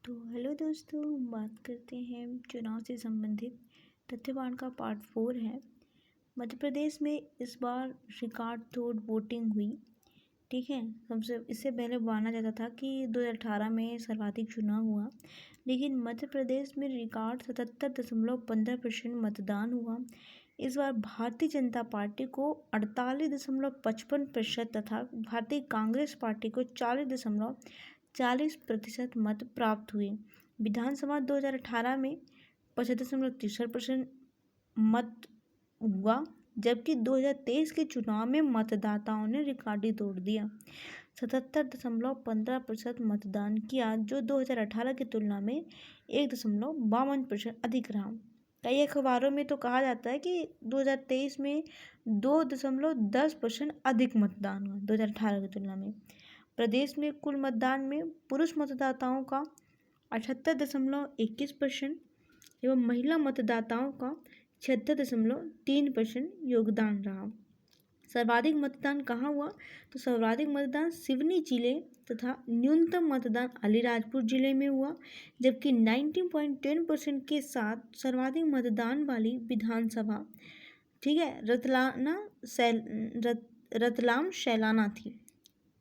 तो हेलो दोस्तों, हम बात करते हैं चुनाव से संबंधित तथ्यवान का पार्ट 4 है। मध्य प्रदेश में इस बार रिकॉर्ड तोड़ वोटिंग हुई। ठीक है, सबसे इससे पहले माना जाता था कि 2018 में सर्वाधिक चुनाव हुआ, लेकिन मध्य प्रदेश में रिकॉर्ड 77.15% मतदान हुआ। इस बार भारतीय जनता पार्टी को 48.55% तथा भारतीय कांग्रेस पार्टी को 40% मत प्राप्त हुए। विधानसभा 2018 में 75.63% मत हुआ, जबकि 2023 के चुनाव में मतदाताओं ने रिकॉर्ड ही तोड़ दिया। 77.15% मतदान किया, जो 2018 की तुलना में 1.52% अधिक रहा। कई अखबारों में तो कहा जाता है कि 2023 में 2.10% अधिक मतदान हुआ 2018 की तुलना में। प्रदेश में कुल मतदान में पुरुष मतदाताओं का 78.21% एवं महिला मतदाताओं का 76.3% योगदान रहा। सर्वाधिक मतदान कहाँ हुआ? तो सर्वाधिक मतदान सिवनी जिले तथा न्यूनतम मतदान अलीराजपुर जिले में हुआ, जबकि 19.10% के साथ सर्वाधिक मतदान वाली विधानसभा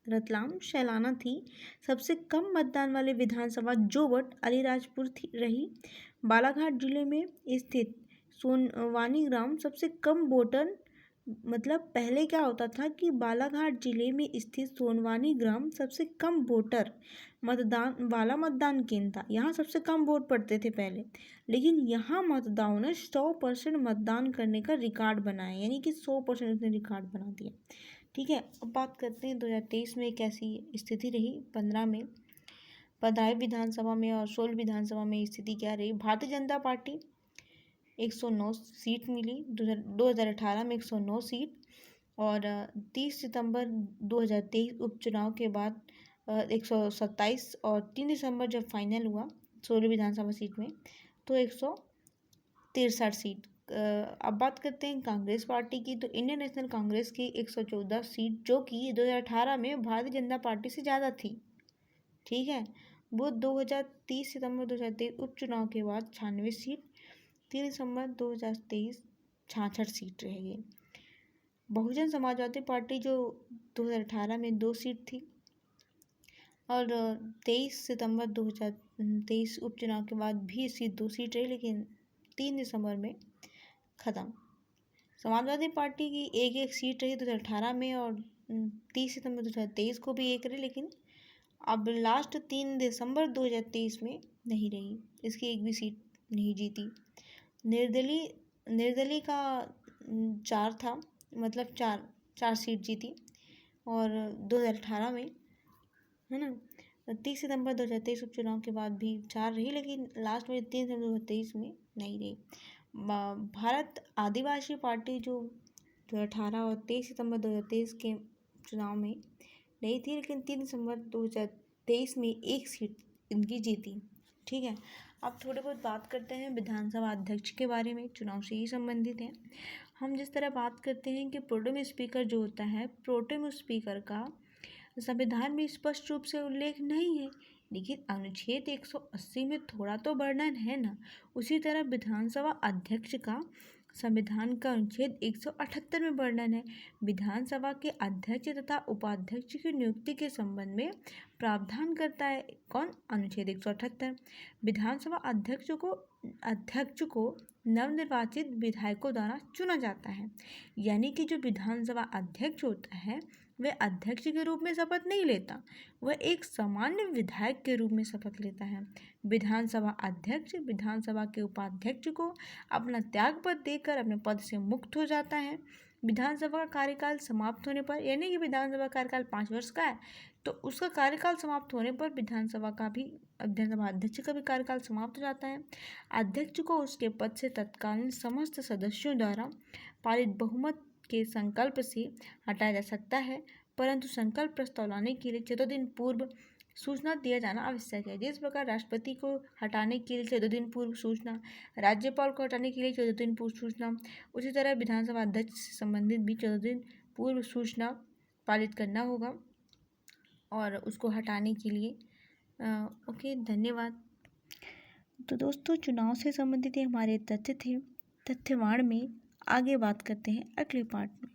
रतलाम शैलाना थी। सबसे कम मतदान वाली विधानसभा जोवट अलीराजपुर रही। बालाघाट जिले में स्थित सोनवानी ग्राम सबसे कम वोटर, मतलब पहले क्या होता था कि बालाघाट जिले में स्थित सोनवानी ग्राम सबसे कम वोटर मतदान केंद्र था। यहाँ सबसे कम वोट पड़ते थे पहले, लेकिन यहाँ मतदाताओं ने 100% मतदान करने का रिकॉर्ड बनाया, यानी कि 100% उसने रिकॉर्ड बना दिया। ठीक है, अब बात करते हैं 2023 में कैसी स्थिति रही। 15 विधानसभा में और 16 विधानसभा में स्थिति क्या रही। भारतीय जनता पार्टी 109 सीट मिली 2018 में, 109 सीट, और 30 सितंबर 2023 उपचुनाव के बाद 127, और 3 दिसंबर जब फाइनल हुआ 16 विधानसभा सीट में तो 163 सीट। अब बात करते हैं कांग्रेस पार्टी की। तो इंडियन नेशनल कांग्रेस की 114 सीट, जो कि 2018 में भारतीय जनता पार्टी से ज़्यादा थी। ठीक है, वो 2030 सितंबर 2023 उपचुनाव के बाद 96 सीट, 3 दिसंबर 2023 66 सीट रह गई। बहुजन समाजवादी पार्टी जो 2018 में 2 सीट थी, और 23 सितंबर 2023 उपचुनाव के बाद भी इसकी 2 सीट रही, लेकिन 3 दिसंबर में ख़त्म। समाजवादी पार्टी की एक सीट रही 2018 में, और 30 सितंबर 2023 को भी एक रही, लेकिन अब लास्ट 3 दिसंबर 2023 में नहीं रही, इसकी एक भी सीट नहीं जीती। निर्दलीय का 4 था, मतलब 4 सीट जीती, और 2018 में, है ना। 30 सितंबर 2023 उपचुनाव के बाद भी 4 रही, लेकिन लास्ट में 3 सितंबर 2023 में नहीं रही। भारत आदिवासी पार्टी जो 2018 और 23 सितंबर 2023 के चुनाव में नहीं थी, लेकिन 3 दिसंबर 2023 में एक सीट इनकी जीती। ठीक है, अब थोड़ी बहुत बात करते हैं विधानसभा अध्यक्ष के बारे में, चुनाव से ही संबंधित है। हम जिस तरह बात करते हैं कि प्रोटेम स्पीकर जो होता है, प्रोटेम स्पीकर का संविधान में स्पष्ट रूप से उल्लेख नहीं है, लेकिन अनुच्छेद 180 में थोड़ा तो वर्णन है ना। उसी तरह विधानसभा अध्यक्ष का संविधान का अनुच्छेद 178 में वर्णन है। विधानसभा के अध्यक्ष तथा उपाध्यक्ष की नियुक्ति के संबंध में प्रावधान करता है कौन? अनुच्छेद 178। विधानसभा अध्यक्ष को नवनिर्वाचित विधायकों द्वारा चुना जाता है, यानी कि जो विधानसभा अध्यक्ष होता है वह अध्यक्ष के रूप में शपथ नहीं लेता, वह एक सामान्य विधायक के रूप में शपथ लेता है। विधानसभा अध्यक्ष विधानसभा के उपाध्यक्ष को अपना त्यागपत्र देकर अपने पद से मुक्त हो जाता है। विधानसभा का कार्यकाल समाप्त होने पर, यानी कि विधानसभा कार्यकाल 5 वर्ष का है, तो उसका कार्यकाल समाप्त होने पर विधानसभा अध्यक्ष का भी कार्यकाल समाप्त हो जाता है। अध्यक्ष को उसके पद से तत्कालीन समस्त सदस्यों द्वारा पारित बहुमत के संकल्प से हटाया जा सकता है, परंतु संकल्प प्रस्ताव लाने के लिए 14 दिन पूर्व सूचना दिया जाना आवश्यक है। जिस प्रकार राष्ट्रपति को हटाने के लिए 14 दिन पूर्व सूचना, राज्यपाल को हटाने के लिए 14 दिन पूर्व सूचना, उसी तरह विधानसभा अध्यक्ष से संबंधित भी 14 दिन पूर्व सूचना पारित करना होगा और उसको हटाने के लिए। ओके, धन्यवाद। तो दोस्तों चुनाव से संबंधित ये हमारे तथ्य थे। तथ्यवाण में आगे बात करते हैं अगले पार्ट में।